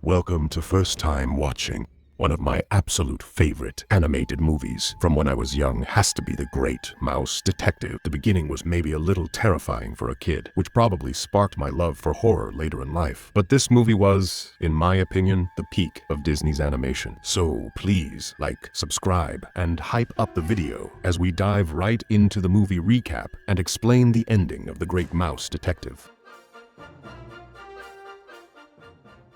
Welcome to First Time Watching. One of my absolute favorite animated movies from when I was young has to be The Great Mouse Detective. The beginning was maybe a little terrifying for a kid, which probably sparked my love for horror later in life. But this movie was, in my opinion, the peak of Disney's animation. So please like, subscribe, and hype up the video as we dive right into the movie recap and explain the ending of The Great Mouse Detective.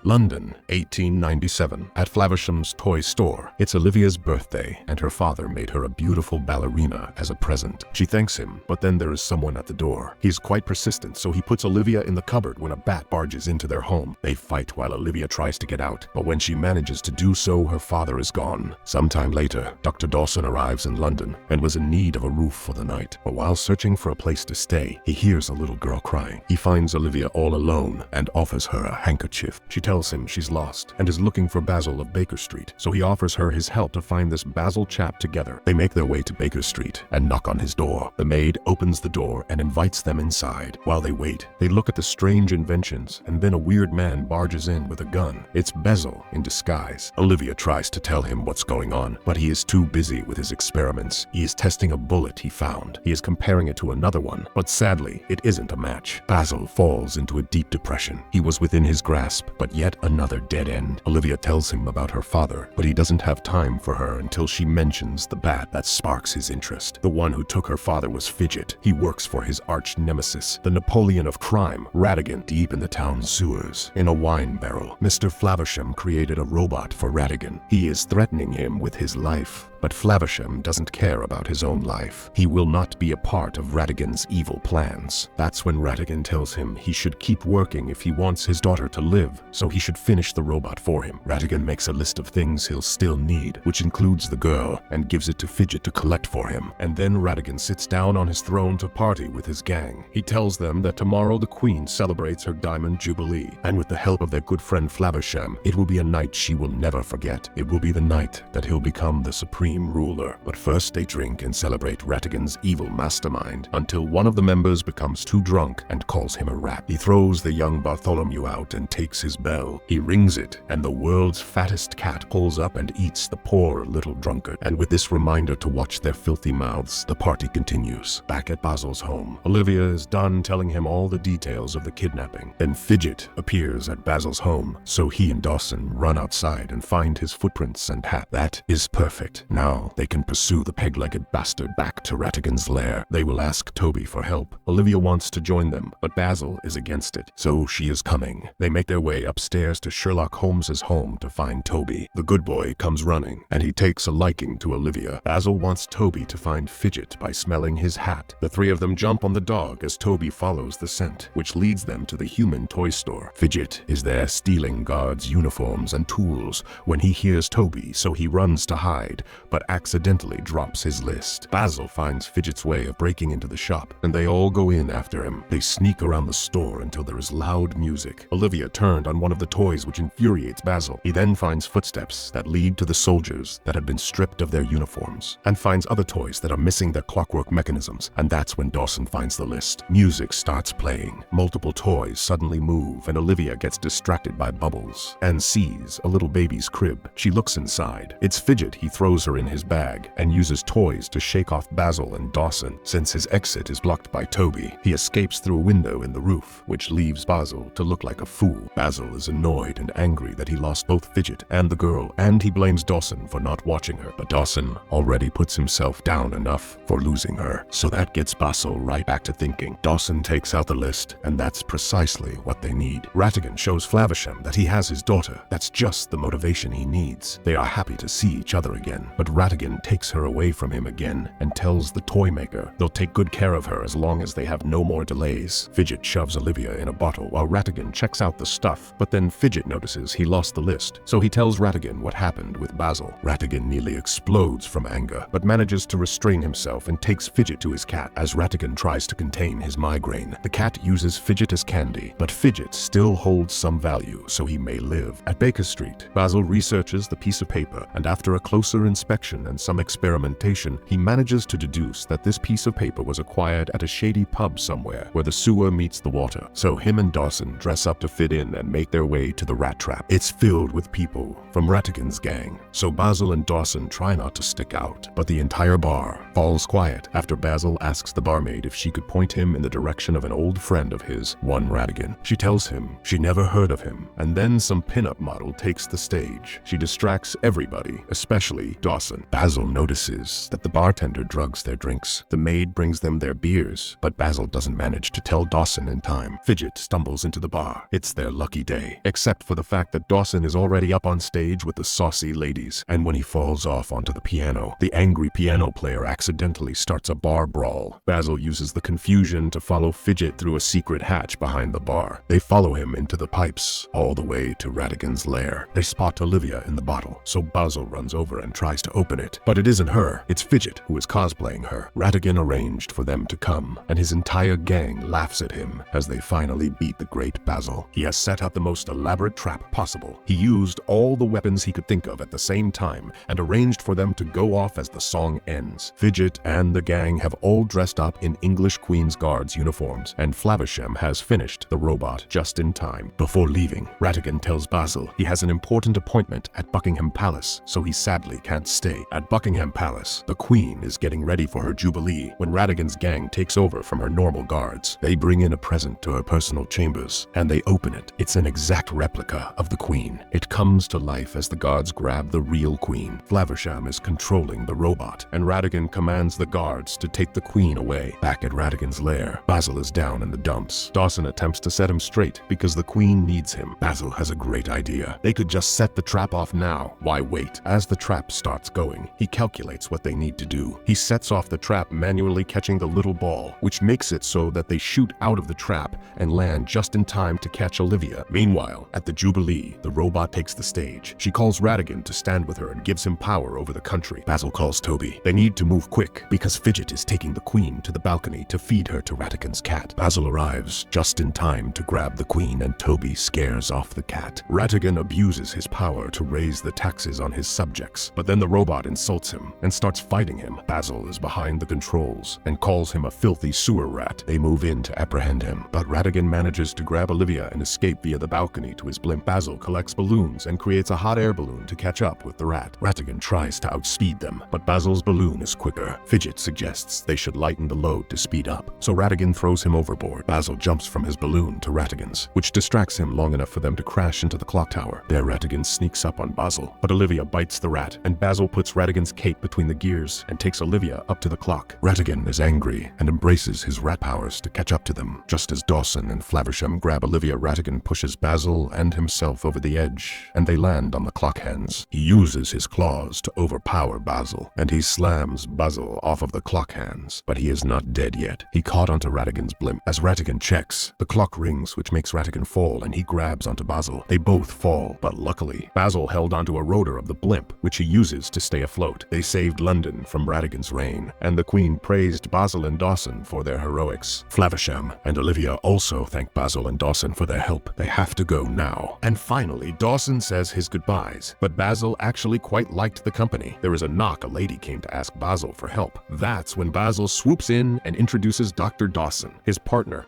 London, 1897. At Flaversham's toy store. It's Olivia's birthday, and her father made her a beautiful ballerina as a present. She thanks him, but then there is someone at the door. He's quite persistent, so he puts Olivia in the cupboard when a bat barges into their home. They fight while Olivia tries to get out, but when she manages to do so, her father is gone. Sometime later, Dr. Dawson arrives in London and was in need of a roof for the night. But while searching for a place to stay, he hears a little girl crying. He finds Olivia all alone and offers her a handkerchief. She tells him she's lost and is looking for Basil of Baker Street, so he offers her his help to find this Basil chap together. They make their way to Baker Street and knock on his door. The maid opens the door and invites them inside. While they wait, they look at the strange inventions, and then a weird man barges in with a gun. It's Basil in disguise. Olivia tries to tell him what's going on, but he is too busy with his experiments. He is testing a bullet he found. He is comparing it to another one, but sadly, it isn't a match. Basil falls into a deep depression. He was within his grasp, but yet another dead end. Olivia tells him about her father, but he doesn't have time for her until she mentions the bat that sparks his interest. The one who took her father was Fidget. He works for his arch nemesis, the Napoleon of crime, Ratigan, deep in the town's sewers. In a wine barrel, Mr. Flaversham created a robot for Ratigan. He is threatening him with his life. But Flaversham doesn't care about his own life. He will not be a part of Ratigan's evil plans. That's when Ratigan tells him he should keep working if he wants his daughter to live, so he should finish the robot for him. Ratigan makes a list of things he'll still need, which includes the girl, and gives it to Fidget to collect for him. And then Ratigan sits down on his throne to party with his gang. He tells them that tomorrow the Queen celebrates her Diamond Jubilee, and with the help of their good friend Flaversham, it will be a night she will never forget. It will be the night that he'll become the supreme ruler. But first they drink and celebrate Ratigan's evil mastermind until one of the members becomes too drunk and calls him a rat. He throws the young Bartholomew out and takes his bell. He rings it, and the world's fattest cat pulls up and eats the poor little drunkard. And with this reminder to watch their filthy mouths, the party continues. Back at Basil's home, Olivia is done telling him all the details of the kidnapping. Then Fidget appears at Basil's home, so he and Dawson run outside and find his footprints and hat. That is perfect. Now they can pursue the peg-legged bastard back to Ratigan's lair. They will ask Toby for help. Olivia wants to join them, but Basil is against it, so she is coming. They make their way upstairs to Sherlock Holmes's home to find Toby. The good boy comes running, and he takes a liking to Olivia. Basil wants Toby to find Fidget by smelling his hat. The three of them jump on the dog as Toby follows the scent, which leads them to the human toy store. Fidget is there stealing guards' uniforms and tools when he hears Toby, so he runs to hide, but accidentally drops his list. Basil finds Fidget's way of breaking into the shop, and they all go in after him. They sneak around the store until there is loud music. Olivia turned on one of the toys, which infuriates Basil. He then finds footsteps that lead to the soldiers that had been stripped of their uniforms, and finds other toys that are missing their clockwork mechanisms, and that's when Dawson finds the list. Music starts playing. Multiple toys suddenly move, and Olivia gets distracted by bubbles and sees a little baby's crib. She looks inside. It's Fidget. He throws her in his bag and uses toys to shake off Basil and Dawson. Since his exit is blocked by Toby, he escapes through a window in the roof, which leaves Basil to look like a fool. Basil is annoyed and angry that he lost both Fidget and the girl, and he blames Dawson for not watching her. But Dawson already puts himself down enough for losing her, so that gets Basil right back to thinking. Dawson takes out the list, and that's precisely what they need. Ratigan shows Flaversham that he has his daughter. That's just the motivation he needs. They are happy to see each other again, but Ratigan takes her away from him again and tells the toy maker they'll take good care of her as long as they have no more delays. Fidget shoves Olivia in a bottle while Ratigan checks out the stuff, but then Fidget notices he lost the list, so he tells Ratigan what happened with Basil. Ratigan nearly explodes from anger, but manages to restrain himself and takes Fidget to his cat as Ratigan tries to contain his migraine. The cat uses Fidget as candy, but Fidget still holds some value, so he may live. At Baker Street, Basil researches the piece of paper, and after a closer inspection, inspection and some experimentation, he manages to deduce that this piece of paper was acquired at a shady pub somewhere where the sewer meets the water. So him and Dawson dress up to fit in and make their way to the rat trap. It's filled with people from Ratigan's gang, so Basil and Dawson try not to stick out, but the entire bar falls quiet after Basil asks the barmaid if she could point him in the direction of an old friend of his, one Ratigan. She tells him she never heard of him, and then some pinup model takes the stage. She distracts everybody, especially Dawson. Basil notices that the bartender drugs their drinks. The maid brings them their beers, but Basil doesn't manage to tell Dawson in time. Fidget stumbles into the bar. It's their lucky day, except for the fact that Dawson is already up on stage with the saucy ladies, and when he falls off onto the piano, the angry piano player accidentally starts a bar brawl. Basil uses the confusion to follow Fidget through a secret hatch behind the bar. They follow him into the pipes, all the way to Ratigan's lair. They spot Olivia in the bottle, so Basil runs over and tries to open it. But it isn't her, it's Fidget who is cosplaying her. Ratigan arranged for them to come, and his entire gang laughs at him as they finally beat the great Basil. He has set up the most elaborate trap possible. He used all the weapons he could think of at the same time and arranged for them to go off as the song ends. Fidget and the gang have all dressed up in English Queen's Guards uniforms, and Flavisham has finished the robot just in time. Before leaving, Ratigan tells Basil he has an important appointment at Buckingham Palace, so he sadly can't stay. At Buckingham Palace, the Queen is getting ready for her jubilee when Ratigan's gang takes over from her normal guards. They bring in a present to her personal chambers, and they open it. It's an exact replica of the Queen. It comes to life as the guards grab the real Queen. Flavisham is controlling the robot, and Ratigan commands the guards to take the Queen away. Back at Ratigan's lair, Basil is down in the dumps. Dawson attempts to set him straight because the Queen needs him. Basil has a great idea. They could just set the trap off now. Why wait? As the trap starts going, he calculates what they need to do. He sets off the trap, manually catching the little ball, which makes it so that they shoot out of the trap and land just in time to catch Olivia. Meanwhile, at the Jubilee, the robot takes the stage. She calls Ratigan to stand with her and gives him power over the country. Basil calls Toby. They need to move quick because Fidget is taking the Queen to the balcony to feed her to Ratigan's cat. Basil arrives just in time to grab the Queen, and Toby scares off the cat. Ratigan abuses his power to raise the taxes on his subjects, but then the robot insults him and starts fighting him. Basil is behind the controls and calls him a filthy sewer rat. They move in to apprehend him, but Ratigan manages to grab Olivia and escape via the balcony to his blimp. Basil collects balloons and creates a hot air balloon to catch up with the rat. Ratigan tries to outspeed them, but Basil's balloon is quicker. Fidget suggests they should lighten the load to speed up, so Ratigan throws him overboard. Basil jumps from his balloon to Ratigan's, which distracts him long enough for them to crash into the clock tower. There, Ratigan sneaks up on Basil, but Olivia bites the rat, and Basil puts Ratigan's cape between the gears and takes Olivia up to the clock. Ratigan is angry and embraces his rat powers to catch up to them. Just as Dawson and Flavisham grab Olivia, Ratigan pushes Basil and himself over the edge, and they land on the clock hands. He uses his claws to overpower Basil, and he slams Basil off of the clock hands, but he is not dead yet. He caught onto Ratigan's blimp. As Ratigan checks, the clock rings, which makes Ratigan fall, and he grabs onto Basil. They both fall, but luckily, Basil held onto a rotor of the blimp, which he uses to stay afloat. They saved London from Ratigan's reign, and the Queen praised Basil and Dawson for their heroics. Flavisham and Olivia also thank Basil and Dawson for their help. They have to go now. And finally, Dawson says his goodbyes, but Basil actually quite liked the company. There is a knock. A lady came to ask Basil for help. That's when Basil swoops in and introduces Dr. Dawson, his partner.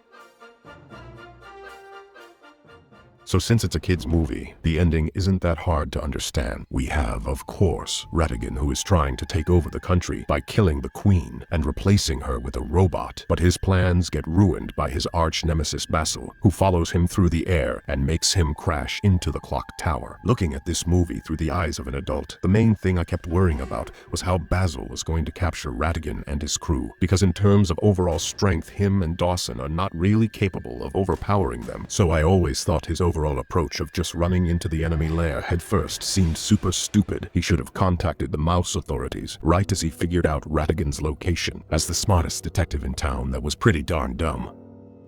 So since it's a kid's movie, the ending isn't that hard to understand. We have, of course, Ratigan, who is trying to take over the country by killing the Queen and replacing her with a robot. But his plans get ruined by his arch-nemesis Basil, who follows him through the air and makes him crash into the clock tower. Looking at this movie through the eyes of an adult, the main thing I kept worrying about was how Basil was going to capture Ratigan and his crew, because in terms of overall strength, him and Dawson are not really capable of overpowering them. So I always thought his overall approach of just running into the enemy lair head first seemed super stupid. He should have contacted the mouse authorities right as he figured out Ratigan's location. As the smartest detective in town, that was pretty darn dumb.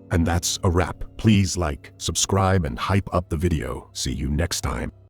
And that's a wrap. Please like, subscribe, and hype up the video. See you next time.